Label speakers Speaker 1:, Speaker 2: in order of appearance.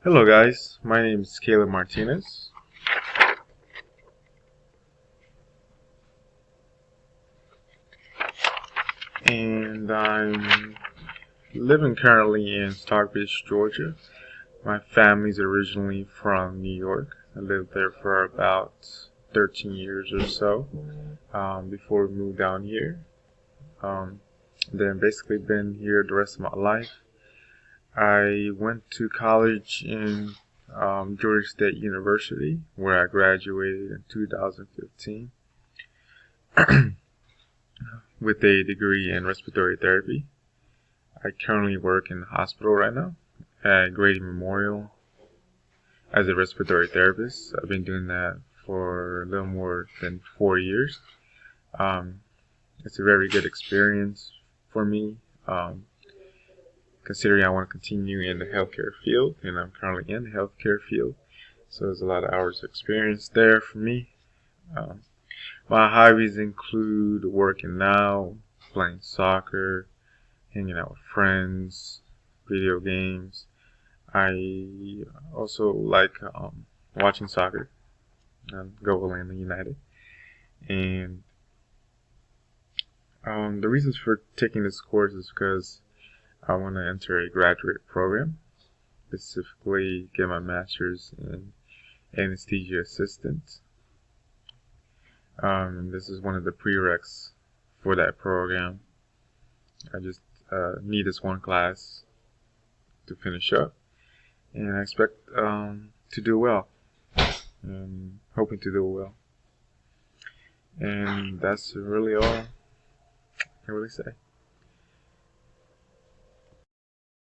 Speaker 1: Hello guys, my name is Caleb Martinez. And I'm living currently in Stockbridge, Georgia. My family's originally from New York. I lived there for about 13 years or so before we moved down here. Then basically been here the rest of my life. I went to college in Georgia State University, where I graduated in 2015 with a degree in respiratory therapy. I currently work in the hospital right now at Grady Memorial as a respiratory therapist. I've been doing that for a little more than 4 years. It's a very good experience for me, considering I want to continue in the healthcare field, and I'm currently in the healthcare field. So there's a lot of hours of experience there for me. My hobbies include working out, playing soccer, hanging out with friends, video games. I also like watching soccer, Go Atlanta United. And the reasons for taking this course is because I want to enter a graduate program, specifically get my master's in anesthesia assistant. This is one of the prereqs for that program. I just need this one class to finish up, and I expect to do well, and hoping to do well. And that's really all I can really say.